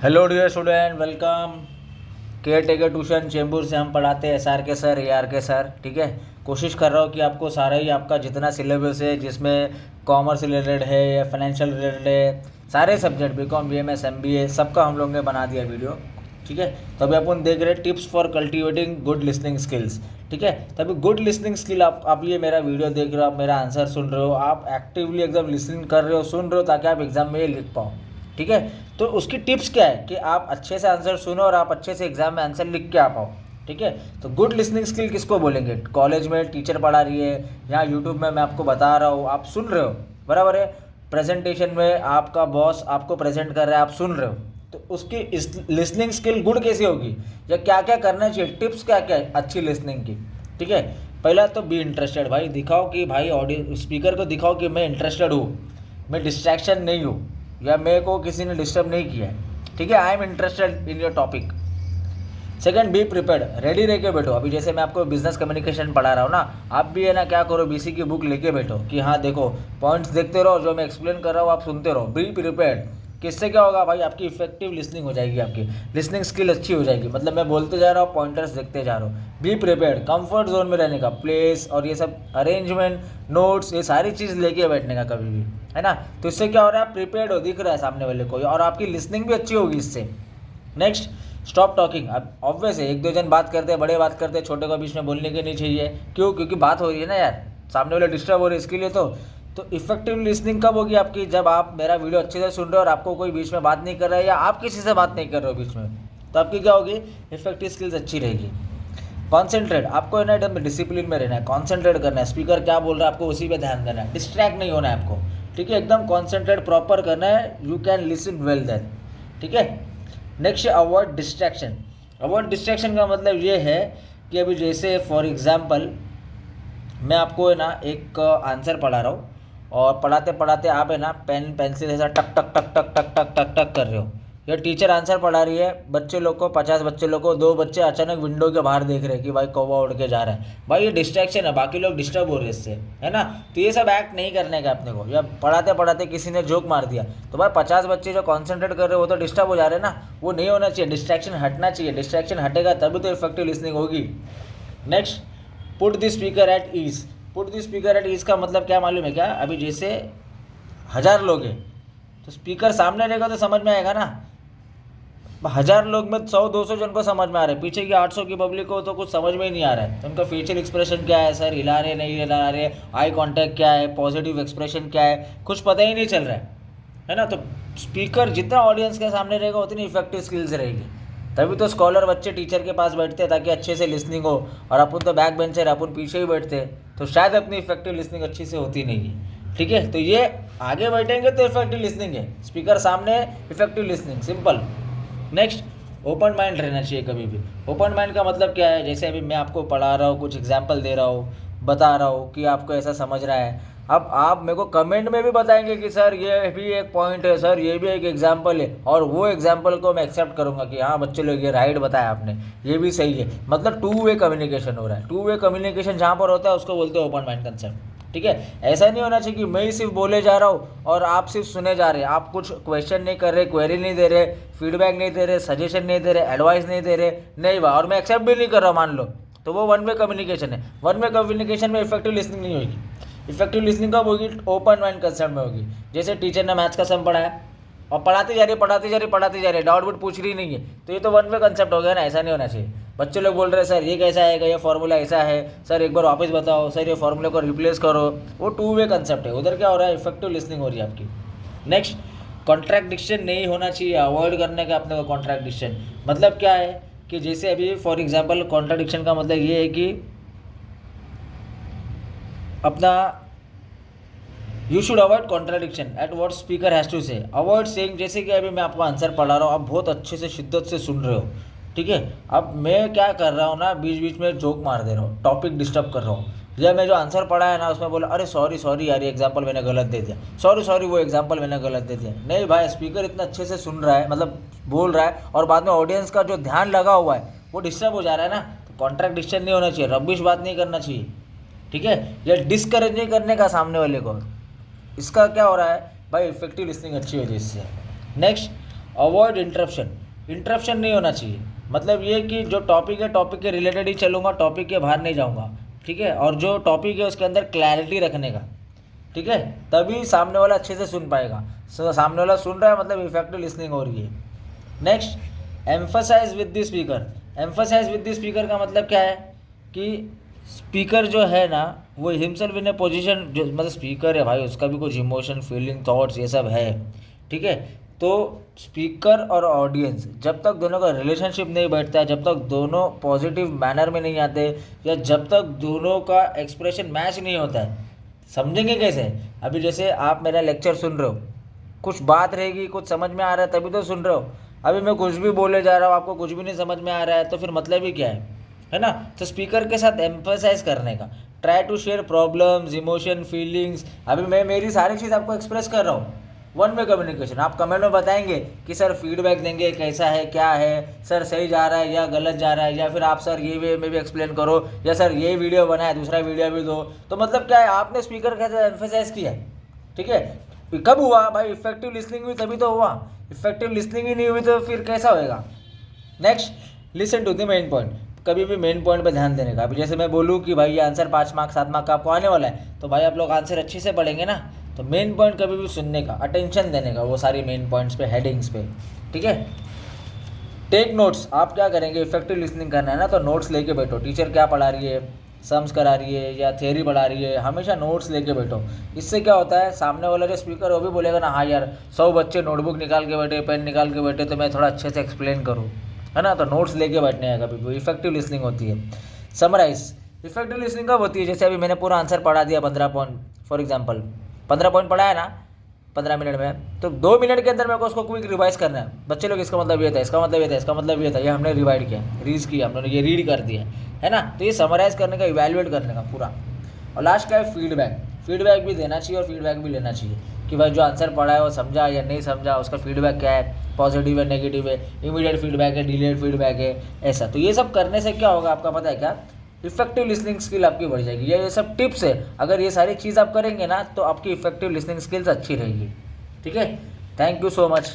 Hello dear student, welcome. Caretaker tuition Chembur से हम पढ़ाते हैं SR के सर, AR के सर। ठीक है, कोशिश कर रहा हूँ कि आपको सारा ही आपका जितना सिलेबस है जिसमें कॉमर्स रिलेटेड है या फाइनेंशियल रिलेटेड है, सारे सब्जेक्ट BCom BMS MBA सबका हम लोग ने बना दिया वीडियो। ठीक है, तो अभी अपन देख रहे हैं tips for cultivating good listening skills. ठीक है, तो अभी गुड लिसनिंग स्किल आप ये मेरा वीडियो देख रहे हो, आप मेरा आंसर सुन रहे हो, आप एक्टिवली एकदम लिसनिंग कर रहे हो, सुन रहे हो, ताकि आप एग्जाम में ये लिख पाओ। ठीक है, तो उसकी टिप्स क्या है कि आप अच्छे से आंसर सुनो और आप अच्छे से एग्जाम में आंसर लिख के आ पाओ। ठीक है, तो गुड लिसनिंग स्किल किसको बोलेंगे? कॉलेज में टीचर पढ़ा रही है, यहाँ यूट्यूब में मैं आपको बता रहा हूँ, आप सुन रहे हो, बराबर है। प्रेजेंटेशन में आपका बॉस आपको प्रेजेंट कर रहा है, आप सुन रहे हो, तो उसकी लिसनिंग स्किल गुड कैसे होगी या क्या क्या करना चाहिए, टिप्स क्या क्या है अच्छी लिसनिंग की। ठीक है, पहला तो बी इंटरेस्टेड, भाई दिखाओ कि भाई ऑडियो स्पीकर को दिखाओ कि मैं इंटरेस्टेड हूँ, मैं डिस्ट्रैक्शन नहीं हूँ या मेरे को किसी ने डिस्टर्ब नहीं किया है। ठीक है, I am interested in your topic. Second, be prepared, ready रह के बैठो। अभी जैसे मैं आपको बिजनेस कम्युनिकेशन पढ़ा रहा हूँ ना, आप भी है ना क्या करो, BC की बुक लेके बैठो कि हाँ देखो पॉइंट्स देखते रहो, जो मैं एक्सप्लेन कर रहा हूँ आप सुनते रहो। बी प्रिपेयर्ड, किससे क्या होगा भाई, आपकी इफेक्टिव लिसनिंग हो जाएगी, आपकी लिसनिंग स्किल अच्छी हो जाएगी। मतलब मैं बोलते जा रहा हूँ, पॉइंटर्स देखते जा रहा हूँ। बी प्रिपेयर्ड, कंफर्ट जोन में रहने का, प्लेस और ये सब अरेंजमेंट, नोट्स, ये सारी चीज़ लेके बैठने का कभी भी, है ना। तो इससे क्या हो रहा है, प्रिपेयर्ड हो, दिख रहा है सामने वाले को, और आपकी लिसनिंग भी अच्छी होगी इससे। Next, stop talking. अब ऑब्वियस है, एक दो जन बात करते हैं, बड़े बात करते हैं, छोटे को बीच में बोलने के नहीं चाहिए। क्यों? क्योंकि बात हो रही है ना यार, सामने वाले डिस्टर्ब हो रहे हैं, इसके लिए तो इफेक्टिव लिसनिंग कब होगी आपकी, जब आप मेरा वीडियो अच्छे से सुन रहे हो और आपको कोई बीच में बात नहीं कर रहा है या आप किसी से बात नहीं कर रहे हो बीच में, तो आपकी क्या होगी, इफेक्टिव स्किल्स अच्छी रहेगी। कॉन्सेंट्रेट, आपको है ना एकदम डिसिप्लिन में रहना है, कॉन्सेंट्रेट करना है, स्पीकर क्या बोल रहा है आपको उसी पे ध्यान देना है, डिस्ट्रैक्ट नहीं होना है आपको। ठीक है, एकदम कॉन्सेंट्रेट प्रॉपर करना है, you can listen well then. ठीक है, next, avoid distraction. Avoid distraction का मतलब ये है कि अभी जैसे फॉर एग्जांपल मैं आपको है ना एक आंसर पढ़ा रहा हूँ और पढ़ाते पढ़ाते आप है ना पेन पेंसिल ऐसा टक टक टक टक टक टक टक टक कर रहे हो, या टीचर आंसर पढ़ा रही है, बच्चे लोग को 50 बच्चे लोग को, 2 बच्चे अचानक विंडो के बाहर देख रहे हैं कि भाई कौवा उड़ के जा रहा है, भाई ये डिस्ट्रैक्शन है, बाकी लोग डिस्टर्ब हो रहे हैं इससे, है ना। तो ये सब एक्ट नहीं करने का अपने को। या पढ़ाते पढ़ाते किसी ने जोक मार दिया, तो भाई 50 बच्चे जो कॉन्सेंट्रेट कर रहे हो वो तो डिस्टर्ब हो जा रहे हैं ना, वो नहीं होना चाहिए, डिस्ट्रैक्शन हटना चाहिए। डिस्ट्रैक्शन हटेगा तभी तो इफेक्टिव लिसनिंग होगी। Next, put the speaker at ease. Put the speaker at ease का मतलब क्या मालूम है क्या? अभी जैसे 1000 लोग हैं तो स्पीकर सामने रहेगा तो समझ में आएगा ना। 1000 लोग में 100-200 जन को समझ में आ रहा है, पीछे की 800 की पब्लिक को तो कुछ समझ में ही नहीं आ रहा है। तो उनका फेशियल एक्सप्रेशन क्या है, सर हिला रहे नहीं हिला रहे, आई कांटेक्ट क्या है, पॉजिटिव एक्सप्रेशन क्या है, कुछ पता ही नहीं चल रहा है ना। तो स्पीकर जितना ऑडियंस के सामने रहेगा उतनी इफेक्टिव स्किल्स रहेगी। तभी तो स्कॉलर बच्चे टीचर के पास बैठते हैं ताकि अच्छे से लिसनिंग हो, और अपन तो बैक बेंचर, अपन पीछे ही बैठते हैं, तो शायद अपनी इफेक्टिव लिसनिंग अच्छी से होती नहीं है। ठीक है, तो ये आगे बैठेंगे तो इफेक्टिव लिसनिंग है, स्पीकर सामने effective listening, simple. Next, open mind रहना चाहिए कभी भी। ओपन माइंड का मतलब क्या है, जैसे अभी मैं आपको पढ़ा रहा हूँ, कुछ एग्जाम्पल दे रहा हूँ, बता रहा हूँ कि आपको ऐसा समझ रहा है, अब आप मेरे को कमेंट में भी बताएंगे कि सर ये भी एक पॉइंट है, सर ये भी एक एग्जाम्पल है, और वो एग्जाम्पल को मैं एक्सेप्ट करूंगा कि हाँ बच्चे लोग ये राइट बताया आपने, ये भी सही है। मतलब 2 वे कम्युनिकेशन हो रहा है। 2 वे कम्युनिकेशन जहाँ पर होता है उसको बोलते हैं ओपन माइंड कंसेप्ट। ठीक है, ऐसा नहीं होना चाहिए कि मैं ही सिर्फ बोले जा रहा हूँ और आप सिर्फ सुने जा रहे हैं, आप कुछ क्वेश्चन नहीं कर रहे, क्वेरी नहीं दे रहे, फीडबैक नहीं दे रहे, सजेशन नहीं दे रहे, एडवाइस नहीं दे रहे, नहीं वाह, और मैं एक्सेप्ट भी नहीं कर रहा मान लो, तो वो 1 वे कम्युनिकेशन है। 1 वे कम्युनिकेशन में इफेक्टिव लिसनिंग नहीं होगी। इफेक्टिव लिसनिंग कब होगी? ओपन माइंड कंसेप्ट में होगी। जैसे टीचर ने मैथ्स का सम पढ़ाया और पढ़ाती जा रही है, डाउट वुट पूछ रही नहीं है, तो ये तो 1 वे कंसेप्ट हो गया ना, ऐसा नहीं होना चाहिए। बच्चे लोग बोल रहे हैं सर ये कैसा आएगा, ये फॉर्मूला ऐसा है, सर एक बार वापस बताओ, सर ये फॉर्मूले को रिप्लेस करो, वो 2 वे कंसेप्ट है। उधर क्या हो रहा है, इफेक्टिव लिसनिंग हो रही है आपकी। नेक्स्ट, कॉन्ट्रैक्डिक्शन नहीं होना चाहिए, अवॉइड करने का अपने को कॉन्ट्रैक्डिक्शन। मतलब क्या है कि जैसे अभी फॉर एग्जाम्पल कॉन्ट्रडिक्शन का मतलब ये है कि अपना you should avoid contradiction at what speaker has to say. Avoid saying, जैसे कि अभी मैं आपको आंसर पढ़ा रहा हूँ, आप बहुत अच्छे से शिद्दत से सुन रहे हो, ठीक है, अब मैं क्या कर रहा हूँ ना, बीच बीच में जोक मार दे रहा हूँ, टॉपिक डिस्टर्ब कर रहा हूँ, या मैं जो आंसर पढ़ा है ना उसमें बोला अरे सॉरी सॉरी यार ये एग्जाम्पल मैंने गलत दे दिया, सॉरी सॉरी वो एग्जाम्पल मैंने गलत दे दिया। नहीं भाई, स्पीकर इतना अच्छे से सुन रहा है, मतलब बोल रहा है, और बाद में ऑडियंस का जो ध्यान लगा हुआ है वो डिस्टर्ब हो जा रहा है ना, तो कॉन्ट्रैक्डिक्शन नहीं होना चाहिए, रबिश बात नहीं करना चाहिए। ठीक है, या डिस्करेज नहीं करने का सामने वाले को। इसका क्या हो रहा है भाई, इफेक्टिव लिसनिंग अच्छी हो जाए इससे। नेक्स्ट, अवॉइड इंटरप्शन, इंटरप्शन नहीं होना चाहिए, मतलब ये कि जो टॉपिक है टॉपिक के रिलेटेड ही चलूँगा, टॉपिक के बाहर नहीं जाऊँगा, ठीक है। और जो टॉपिक है उसके अंदर क्लैरिटी रखने का, ठीक है, तभी सामने वाला अच्छे से सुन पाएगा। सामने वाला सुन रहा है मतलब इफेक्टिव लिसनिंग हो रही है। Next, emphasize with the speaker. Emphasize with the speaker का मतलब क्या है कि स्पीकर जो है ना वो हिमसेल्फ इन ए पोजीशन, जो मतलब स्पीकर है भाई उसका भी कुछ इमोशन फीलिंग थॉट्स ये सब है, ठीक है। तो स्पीकर और ऑडियंस जब तक दोनों का रिलेशनशिप नहीं बैठता है, जब तक दोनों पॉजिटिव मैनर में नहीं आते, या जब तक दोनों का एक्सप्रेशन मैच नहीं होता है, समझेंगे कैसे? अभी जैसे आप मेरा लेक्चर सुन रहे हो, कुछ बात रहेगी, कुछ समझ में आ रहा है तभी तो सुन रहे हो। अभी मैं कुछ भी बोले जा रहा हूँ, आपको कुछ भी नहीं समझ में आ रहा है, तो फिर मतलब ही क्या है ना? तो स्पीकर के साथ एम्फसाइज करने का, try to share problems emotion feelings. अभी मैं मेरी सारी चीज़ आपको एक्सप्रेस कर रहा हूँ, वन वे कम्युनिकेशन। आप कमेंट में बताएंगे कि सर फीडबैक देंगे कैसा है क्या है, सर सही जा रहा है या गलत जा रहा है, या फिर आप सर ये वे में भी एक्सप्लेन करो, या सर ये वीडियो बनाया दूसरा वीडियो भी दो। तो मतलब क्या है, आपने स्पीकर के साथ एम्फसाइज किया, ठीक है। कब हुआ भाई? इफेक्टिव लिसनिंग हुई तभी तो हुआ। इफेक्टिव लिसनिंग ही नहीं हुई तो फिर कैसा होएगा? Next, listen to the main point. कभी भी मेन पॉइंट पे ध्यान देने का। अभी जैसे मैं बोलूँ कि भाई ये आंसर 5 मार्क 7 मार्क का आपको आने वाला है, तो भाई आप लोग आंसर अच्छे से पढ़ेंगे ना। तो मेन पॉइंट कभी भी सुनने का, अटेंशन देने का वो सारी मेन पॉइंट्स पे, हेडिंग्स पे, ठीक है। Take notes. आप क्या करेंगे, इफेक्टिव लिसनिंग करना है ना तो नोट्स लेके बैठो। टीचर क्या पढ़ा रही है, सम्स करा रही है या थ्योरी पढ़ा रही है, हमेशा नोट्स लेके बैठो। इससे क्या होता है, सामने वाला जो स्पीकर है वो भी बोलेगा ना हाँ यार 100 बच्चे नोटबुक निकाल के बैठे, पेन निकाल के बैठे, तो मैं थोड़ा अच्छे से एक्सप्लेन करूँ, है ना। तो नोट्स लेके बैठने हैं कभी भी, इफेक्टिव लिसनिंग होती है। समराइज। इफेक्टिव लिसनिंग कब होती है? जैसे अभी मैंने पूरा आंसर पढ़ा दिया 15 पॉइंट, फॉर एग्जाम्पल 15 पॉइंट पढ़ा है ना 15 मिनट में, तो 2 मिनट के अंदर मेरे को उसको क्विक रिवाइज करना है। बच्चे लोग इसका मतलब ये था, इसका मतलब ये था, इसका मतलब ये था, ये हमने रिवाइड किया, रीज किया, हमने ये रीड कर दिया, है ना। तो ये समराइज करने का, इवैल्यूएट करने का पूरा। और लास्ट का है फीडबैक। फीडबैक भी देना चाहिए और फीडबैक भी लेना चाहिए कि भाई जो आंसर पढ़ा है वो समझा या नहीं समझा, उसका फीडबैक क्या है, पॉजिटिव है नेगेटिव है, इमीडिएट फीडबैक है डिलेड फीडबैक है, ऐसा। तो ये सब करने से क्या होगा आपका पता है क्या? इफेक्टिव लिसनिंग स्किल आपकी बढ़ जाएगी। ये सब टिप्स है, अगर ये सारी चीज़ आप करेंगे ना तो आपकी इफेक्टिव लिसनिंग स्किल्स अच्छी रहेगी, ठीक है। Thank you so much.